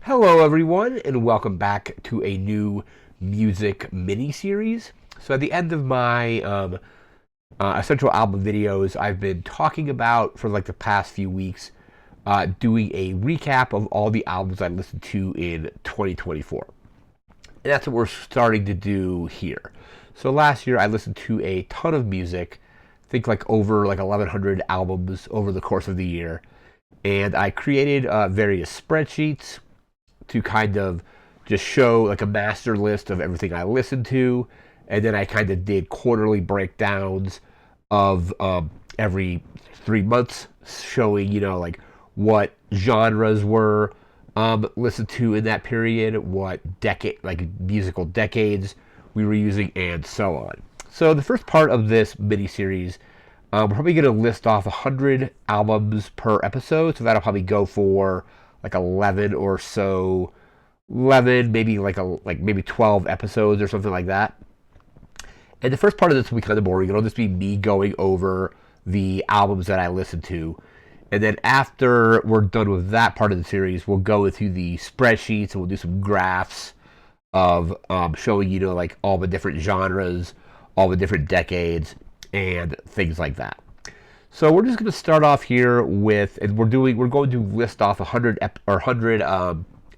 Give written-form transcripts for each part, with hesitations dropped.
Hello, everyone, and welcome back to a new music mini-series. So at the end of my essential album videos, I've been talking about, for like the past few weeks, doing a recap of all the albums I listened to in 2024. And that's what we're starting to do here. So last year, I listened to a ton of music, I think like over like 1,100 albums over the course of the year. And I created various spreadsheets to kind of just show like a master list of everything I listened to, and then I kind of did quarterly breakdowns of every 3 months, showing like what genres were listened to in that period, what decade like musical decades we were using, and so on. So the first part of this mini series, we're probably going to list off 100 albums per episode, so that'll probably go for like 11 or so, 11 maybe maybe 12 episodes or something like that. And the first part of this will be kind of boring. It'll just be me going over the albums that I listened to, and then after we're done with that part of the series, we'll go through the spreadsheets and we'll do some graphs of showing like all the different genres, all the different decades, and things like that. So we're just going to start off here with, and we're going to list off 100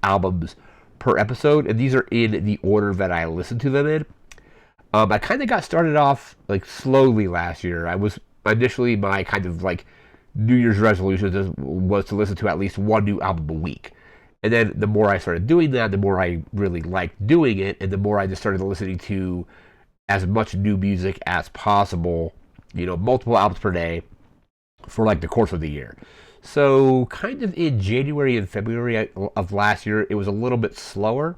albums per episode, and these are in the order that I listened to them in. I kind of got started off like slowly last year. I was initially, my kind of like New Year's resolution was to listen to at least one new album a week. And then the more I started doing that, the more I really liked doing it, and the more I just started listening to as much new music as possible, multiple albums per day for like the course of the year. So kind of in January and February of last year, it was a little bit slower.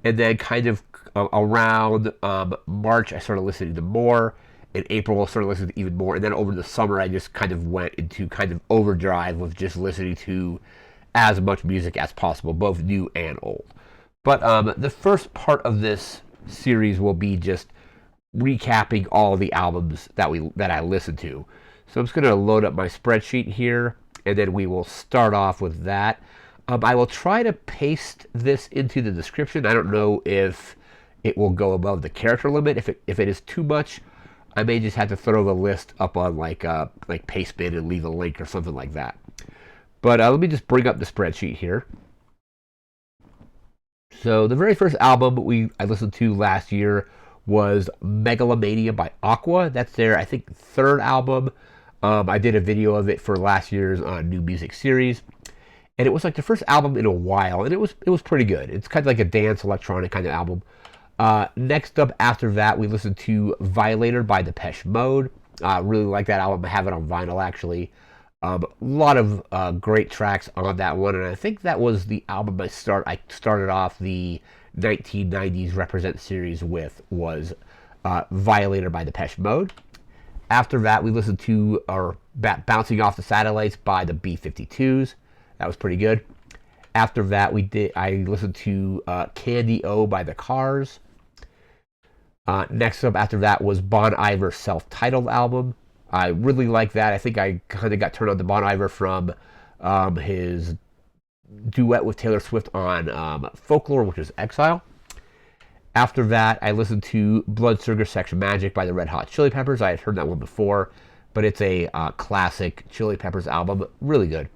And then kind of around March, I started listening to more. In April, I started listening to even more. And then over the summer, I just kind of went into kind of overdrive with just listening to as much music as possible, both new and old. But the first part of this series will be just recapping all the albums that I listened to. So I'm just going to load up my spreadsheet here, and then we will start off with that. I will try to paste this into the description. I don't know if it will go above the character limit. If it is too much, I may just have to throw the list up on like Pastebin and leave a link or something like that. But let me just bring up the spreadsheet here. So the very first album I listened to last year was Megalomania by Aqua. That's their, I think, third album. I did a video of it for last year's new music series, and it was like the first album in a while, and it was pretty good. It's kind of like a dance electronic kind of album. Next up after that, we listened to Violator by Depeche Mode. Really like that album. I have it on vinyl actually. A lot of great tracks on that one, and I think that was the album I started off the 1990s Represent series with, was Violator by Depeche Mode. After that, we listened to Bouncing Off the Satellites by the B-52s. That was pretty good. After that, I listened to Candy O by the Cars. Next up after that was Bon Iver's self-titled album. I really like that. I think I kind of got turned on to Bon Iver from his duet with Taylor Swift on Folklore, which is Exile. After that, I listened to Blood Sugar Sex Magik by the Red Hot Chili Peppers. I had heard that one before, but it's a classic Chili Peppers album. Really good.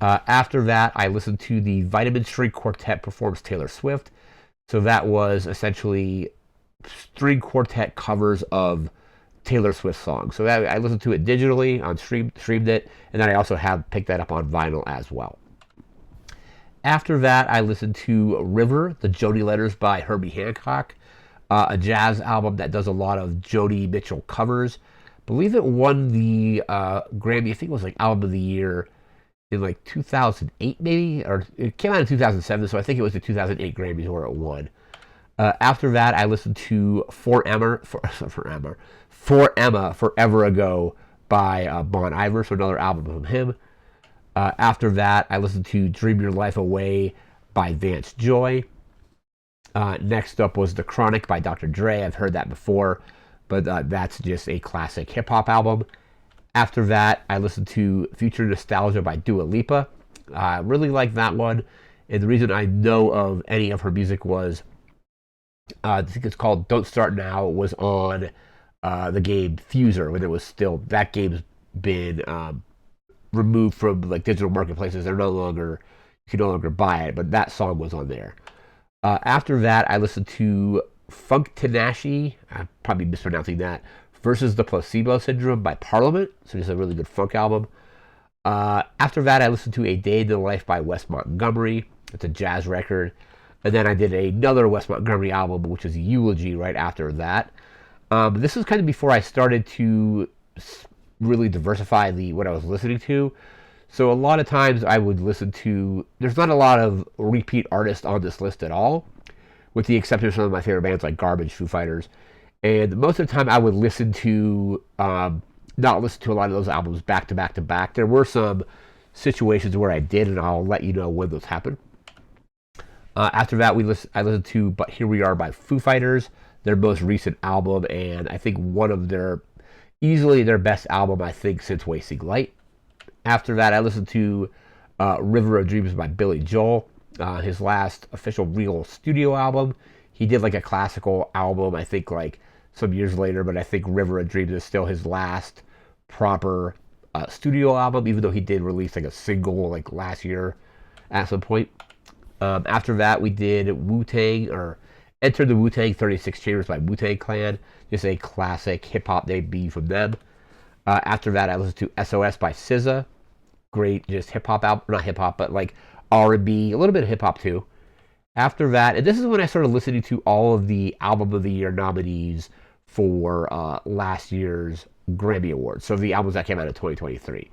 After that, I listened to the Vitamin String Quartet Performs Taylor Swift. So that was essentially string quartet covers of Taylor Swift songs. So that, I listened to it digitally, streamed it, and then I also have picked that up on vinyl as well. After that, I listened to River, the Joni Letters by Herbie Hancock, a jazz album that does a lot of Joni Mitchell covers. I believe it won the Grammy, I think it was like Album of the Year in like 2008 maybe, or it came out in 2007, so I think it was the 2008 Grammys where it won. After that, I listened to For Emma, Forever Ago by Bon Iver, so another album from him. After that, I listened to Dream Your Life Away by Vance Joy. Next up was The Chronic by Dr. Dre. I've heard that before, but that's just a classic hip-hop album. After that, I listened to Future Nostalgia by Dua Lipa. I really like that one. And the reason I know of any of her music was I think it's called "Don't Start Now." It was on the game Fuser when it was still that game's been removed from like digital marketplaces. They're no longer you can no longer buy it, but that song was on there. After that, I listened to Funkentelechy. I'm probably mispronouncing that. Versus the Placebo Syndrome by Parliament. So it's a really good funk album. After that, I listened to A Day in the Life by Wes Montgomery. It's a jazz record. And then I did another Wes Montgomery album, which is Eulogy, right after that. This was kind of before I started to really diversify what I was listening to. So a lot of times I would listen to. There's not a lot of repeat artists on this list at all, with the exception of some of my favorite bands like Garbage, Foo Fighters. And most of the time I would listen to, not listen to a lot of those albums back to back to back. There were some situations where I did, and I'll let you know when those happened. After that, I listened to But Here We Are by Foo Fighters, their most recent album, and I think one of easily their best album, I think, since Wasting Light. After that, I listened to River of Dreams by Billy Joel, his last official real studio album. He did like a classical album, I think, like some years later, but I think River of Dreams is still his last proper studio album, even though he did release like a single like last year at some point. After that, we did Wu-Tang, or Enter the Wu-Tang 36 Chambers by Wu-Tang Clan, just a classic hip-hop debut from them. After that, I listened to SOS by SZA, great just hip-hop album, not hip-hop, but like R&B, a little bit of hip-hop too. After that, and this is when I started listening to all of the Album of the Year nominees for last year's Grammy Awards, so the albums that came out in 2023.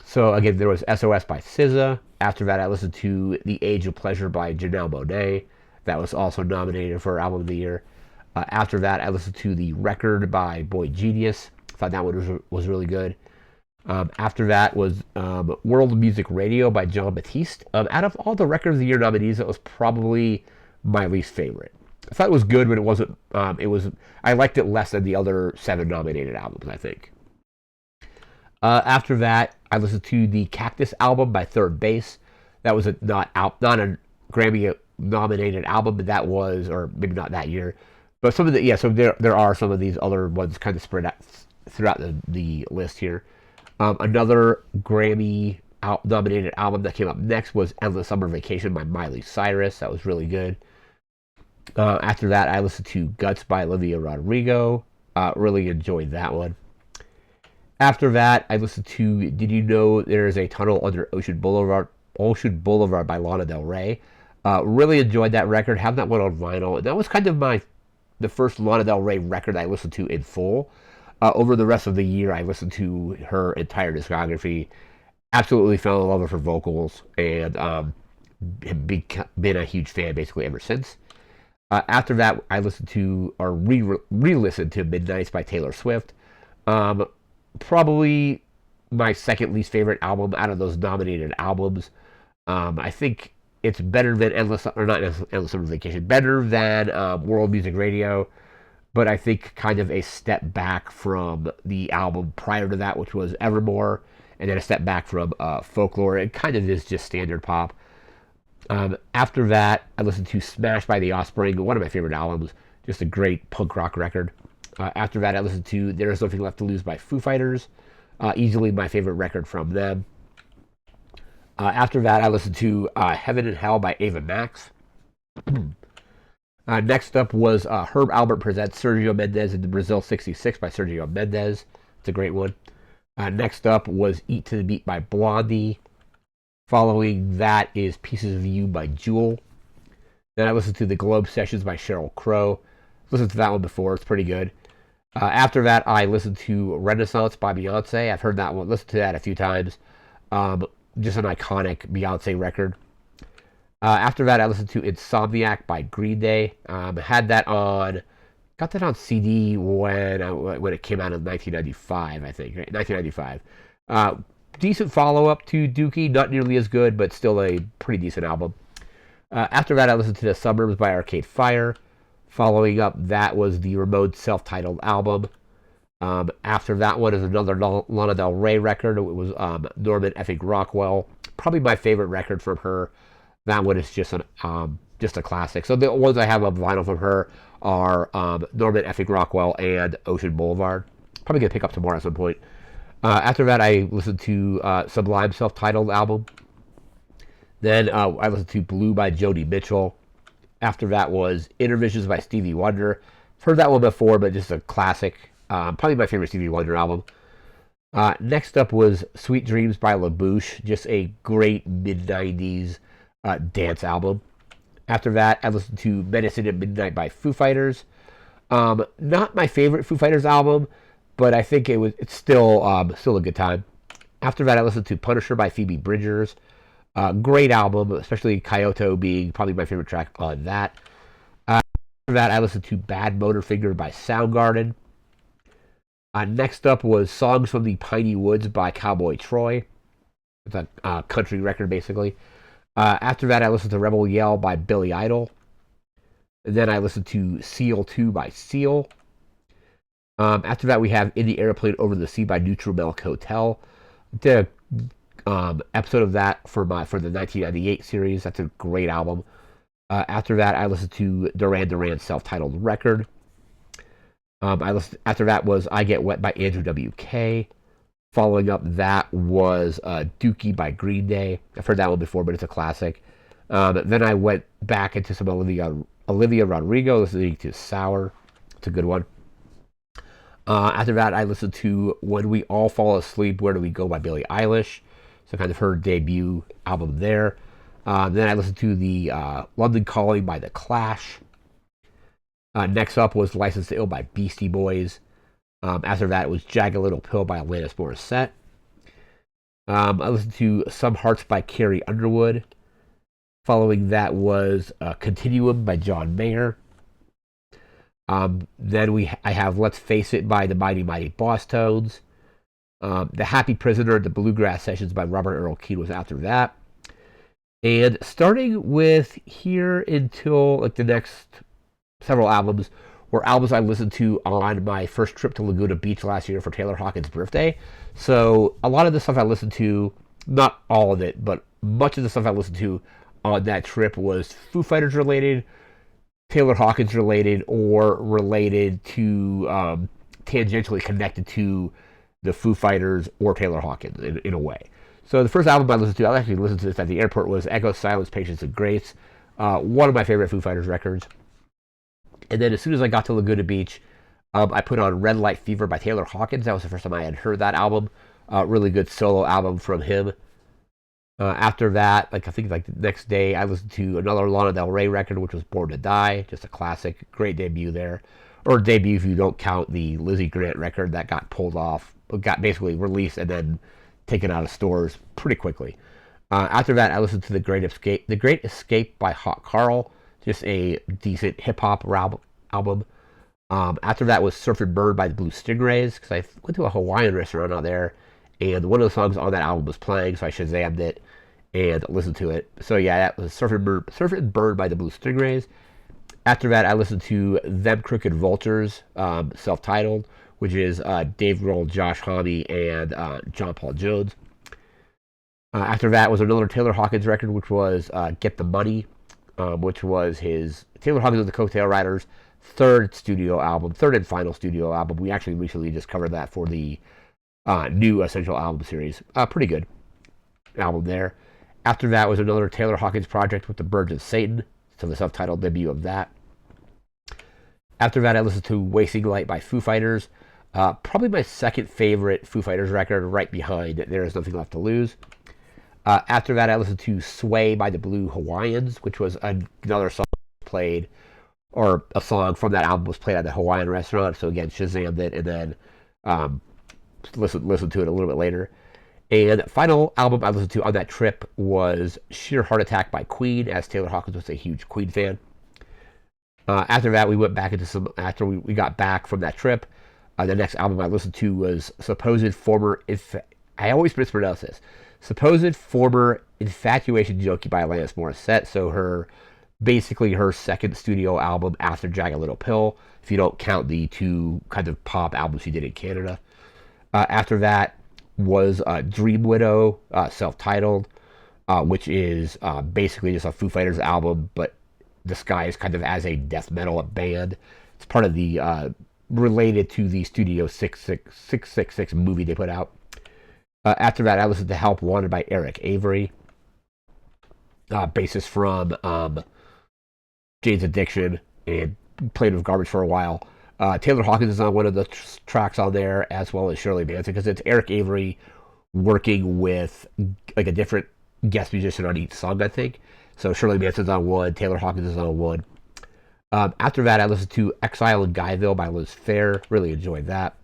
So again, there was SOS by SZA. After that, I listened to The Age of Pleasure by Janelle Monáe. That was also nominated for Album of the Year. After that, I listened to The Record by Boy Genius. I thought that one was really good. After that was World Music Radio by John Batiste. Out of all the Record of the Year nominees, that was probably my least favorite. I thought it was good, but it wasn't. I liked it less than the other 7 nominated albums, I think. After that, I listened to the Cactus album by Third Base. That was not a Grammy nominated album, but that was, or maybe not that year. But some of so there are some of these other ones kind of spread out throughout the list here. Another Grammy nominated album that came up next was Endless Summer Vacation by Miley Cyrus. That was really good. After that, I listened to Guts by Olivia Rodrigo. Really enjoyed that one. After that, I listened to Did You Know There Is a Tunnel Under Ocean Boulevard by Lana Del Rey. Really enjoyed that record. Have that one on vinyl. And that was kind of the first Lana Del Rey record I listened to in full. Over the rest of the year, I listened to her entire discography. Absolutely fell in love with her vocals, and have been a huge fan basically ever since. After that, I listened to, or re-listened to Midnights by Taylor Swift. Probably my second least favorite album out of those nominated albums. I think it's better than Endless Summer Vacation, better than World Music Radio, but I think kind of a step back from the album prior to that, which was Evermore, and then a step back from Folklore. It kind of is just standard pop. After that, I listened to Smash by The Offspring, one of my favorite albums, just a great punk rock record. After that, I listened to There Is Nothing Left to Lose by Foo Fighters, easily my favorite record from them. After that, I listened to Heaven and Hell by Ava Max. Next up was Herb Alpert presents Sergio Mendes in the Brazil 66 by Sergio Mendes. It's a great one. Next up was Eat to the Beat by Blondie. Following that is Pieces of You by Jewel. Then I listened to The Globe Sessions by Sheryl Crow. Listened to that one before. It's pretty good. After that, I listened to Renaissance by Beyonce. I've heard that one, listened to that a few times. Just an iconic Beyonce record. After that, I listened to Insomniac by Green Day. Got that on CD when it came out in 1995, I think, right? 1995. Decent follow-up to Dookie, not nearly as good, but still a pretty decent album. After that, I listened to The Suburbs by Arcade Fire. Following up, that was the Ramones self-titled album. After that one is another Lana Del Rey record. It was Norman Effing Rockwell. Probably my favorite record from her. That one is just a classic. So the ones I have on vinyl from her are Norman Effing Rockwell and Ocean Boulevard. Probably gonna pick up some more at some point. After that, I listened to Sublime self-titled album. Then I listened to Blue by Joni Mitchell. After that was Intervisions by Stevie Wonder. Heard that one before, but just a classic. Probably my favorite Stevie Wonder album. Next up was Sweet Dreams by LaBouche. Just a great mid-90s dance album. After that, I listened to Medicine at Midnight by Foo Fighters. Not my favorite Foo Fighters album, but I think it's still a good time. After that, I listened to Punisher by Phoebe Bridgers. Great album, especially Kyoto being probably my favorite track on that. After that, I listened to Bad Motorfinger by Soundgarden. Next up was Songs from the Piney Woods by Cowboy Troy. It's a country record, basically. After that, I listened to Rebel Yell by Billy Idol. And then I listened to Seal 2 by Seal. After that, we have In the Airplane Over the Sea by Neutral Milk Hotel. Did a episode of that for the 1998 series. That's a great album. After that, I listened to Duran Duran's self-titled record. After that was I Get Wet by Andrew W.K. Following up that was Dookie by Green Day. I've heard that one before, but it's a classic. Then I went back into some Olivia Rodrigo, listening to Sour. It's a good one. After that, I listened to When We All Fall Asleep, Where Do We Go by Billie Eilish. So kind of her debut album there. Then I listened to the London Calling by The Clash. Next up was License to Ill by Beastie Boys. After that, it was Jagged Little Pill by Alanis Morissette. I listened to Some Hearts by Carrie Underwood. Following that was Continuum by John Mayer. Then I have Let's Face It by the Mighty Mighty Boss Tones. The Happy Prisoner, the Bluegrass Sessions by Robert Earl Keen was after that. And starting with here until like the next several albums were albums I listened to on my first trip to Laguna Beach last year for Taylor Hawkins' birthday. So a lot of the stuff I listened to, not all of it, but much of the stuff I listened to on that trip was Foo Fighters related, Taylor Hawkins related, or related to tangentially connected to the Foo Fighters or Taylor Hawkins in a way. So the first album I listened to, I actually listened to this at the airport, was Echo, Silence, Patience, and Grace. One of my favorite Foo Fighters records. And then as soon as I got to Laguna Beach, I put on Red Light Fever by Taylor Hawkins. That was the first time I had heard that album. Really good solo album from him. After that, I think the next day, I listened to another Lana Del Rey record, which was Born to Die. Just a classic. Great debut there. Or debut if you don't count the Lizzie Grant record that got pulled off. Got basically released and then taken out of stores pretty quickly. After that, I listened to The Great Escape by Hot Carl. Just a decent hip-hop album. After that was Surf and Burn by the Blue Stingrays, because I went to a Hawaiian restaurant out there, and one of the songs on that album was playing, so I Shazammed it and listened to it. So yeah, that was Surf and Burn by the Blue Stingrays. After that, I listened to Them Crooked Vultures, self-titled, which is Dave Grohl, Josh Homme, and John Paul Jones. After that was another Taylor Hawkins record, which was Get the Money, which was his Taylor Hawkins and the Coattail Riders' third and final studio album. We actually recently just covered that for the new Essential Album series. Pretty good album there. After that was another Taylor Hawkins project with the Birds of Satan, so the self-titled debut of that. After that, I listened to Wasting Light by Foo Fighters. Probably my second favorite Foo Fighters record, right behind There Is Nothing Left to Lose. After that, I listened to Sway by the Blue Hawaiians, which was another song played, or a song from that album was played at the Hawaiian restaurant. So again, Shazammed it and then listened to it a little bit later. And final album I listened to on that trip was Sheer Heart Attack by Queen, as Taylor Hawkins was a huge Queen fan. After that, we went back into after we got back from that trip, the next album I listened to was I always mispronounce this. Supposed Former Infatuation Junkie by Alanis Morissette. So basically her second studio album after Jagged Little Pill, if you don't count the two kind of pop albums she did in Canada. After that was Dream Widow, self-titled. which is basically just a Foo Fighters album, but disguised kind of as a death metal band. It's part of the related to the Studio 666 movie they put out. After that, I listened to Help Wanted by Eric Avery, bassist from Jane's Addiction, and played with Garbage for a while. Taylor Hawkins is on one of the tracks on there, as well as Shirley Manson, because it's Eric Avery working with like a different guest musician on each song, I think. So Shirley Manson's on one, Taylor Hawkins is on one. After that, I listened to Exile in Guyville by Liz Phair. Really enjoyed that.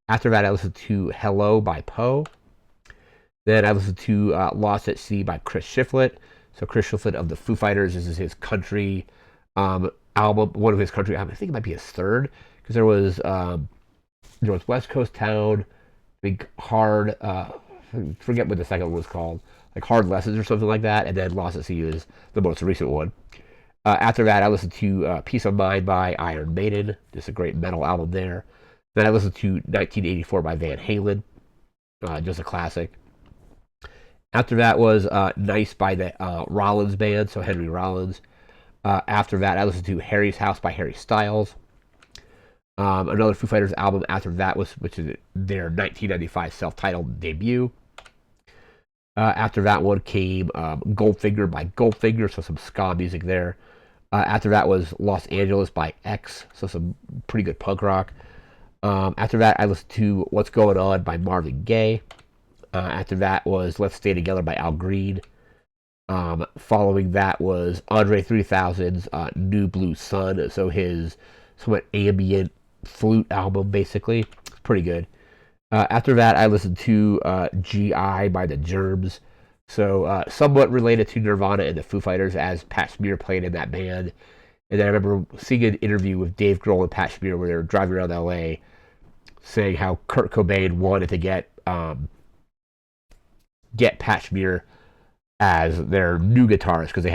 After that, I listened to Hello by Poe. Then I listened to Lost at Sea by Chris Shiflett. So Chris Shiflett of the Foo Fighters. This is his country album, one of his country albums. I think it might be his third, because there was West Coast Town, Big Hard, forget what the second one was called, like Hard Lessons or something like that, and then Lost at Sea is the most recent one. After that, I listened to Peace of Mind by Iron Maiden. Just a great metal album there. Then I listened to 1984 by Van Halen. Just a classic. After that was Nice by the Rollins Band, so Henry Rollins. After that, I listened to Harry's House by Harry Styles. Another Foo Fighters album after that which is their 1995 self-titled debut. After that one came Goldfinger by Goldfinger, so some ska music there. After that was Los Angeles by X, so some pretty good punk rock. After that, I listened to What's Going On by Marvin Gaye. After that was Let's Stay Together by Al Green. Following that was Andre 3000's New Blue Sun, so his somewhat ambient flute album, basically. It's pretty good. After that, I listened to G.I. by the Germs, so somewhat related to Nirvana and the Foo Fighters, as Pat Smear played in that band. And then I remember seeing an interview with Dave Grohl and Pat Smear where they were driving around L.A. saying how Kurt Cobain wanted to get Pat Smear as their new guitarist, because they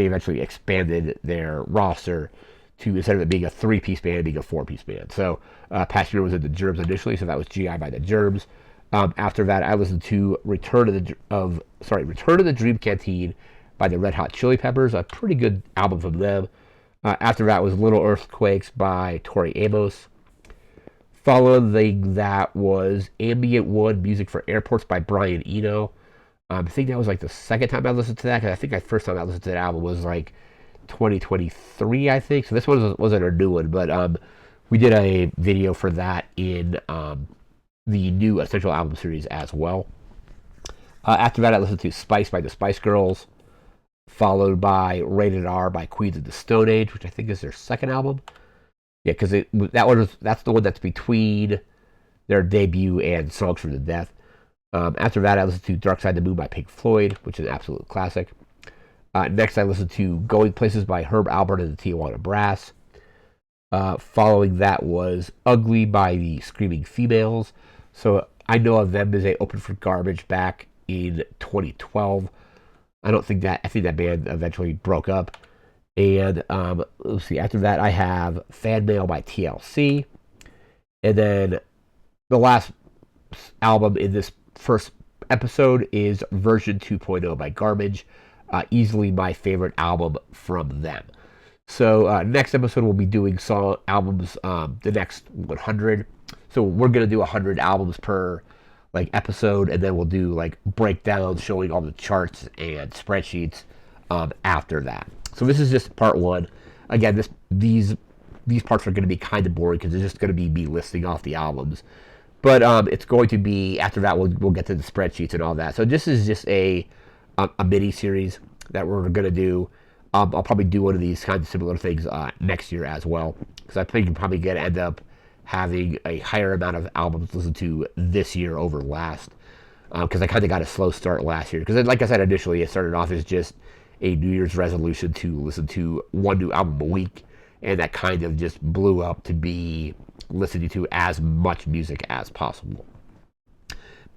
eventually expanded their roster to, instead of it being a 3-piece band, being a 4-piece band. So Pat Smear was in the Germs initially, so that was G.I. by the Germs. After that, I listened to Return of the Dream Canteen by the Red Hot Chili Peppers, a pretty good album from them. After that was Little Earthquakes by Tori Amos. Following that was Ambient One, Music for Airports by Brian Eno. I think that was like the second time I listened to that, because I think the first time I listened to that album was like 2023, I think. So this one wasn't a new one, but we did a video for that in the new Essential Album series as well. After that, I listened to Spice by the Spice Girls, followed by Rated R by Queens of the Stone Age, which I think is their second album. Yeah, because that's the one that's between their debut and Songs from the Death. After that, I listened to Dark Side of the Moon by Pink Floyd, which is an absolute classic. Next, I listened to Going Places by Herb Alpert and the Tijuana Brass. Following that was Ugly by the Screaming Females. So I know of them as they opened for Garbage back in 2012. I think that band eventually broke up. And let's see, after that I have Fan Mail by TLC. And then the last album in this first episode is Version 2.0 by Garbage. Easily my favorite album from them. So next episode we'll be doing song albums, the next 100. So we're gonna do 100 albums per like episode, and then we'll do like breakdowns showing all the charts and spreadsheets after that. So this is just part one. Again, these parts are going to be kind of boring because it's just going to be me listing off the albums. But it's going to be, after that we'll get to the spreadsheets and all that. So this is just a mini series that we're going to do. I'll probably do one of these kinds of similar things next year as well, because I think I'm probably going to end up having a higher amount of albums to listen to this year over last, because I kind of got a slow start last year. Because like I said initially, it started off as just a New Year's resolution to listen to one new album a week, and that kind of just blew up to be listening to as much music as possible.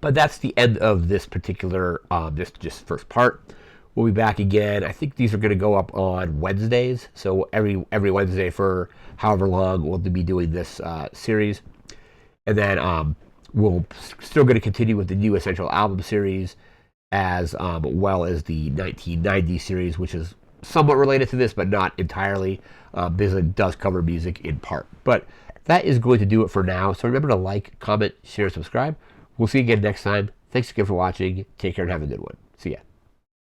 But that's the end of this particular this just first part. We'll be back again. I think these are going to go up on Wednesdays, so every Wednesday for however long we'll be doing this series. And then we'll still going to continue with the new Essential Album series, as well as the 1990 series, which is somewhat related to this, but not entirely, because it does cover music in part. But that is going to do it for now. So remember to like, comment, share, subscribe. We'll see you again next time. Thanks again for watching. Take care and have a good one. See ya.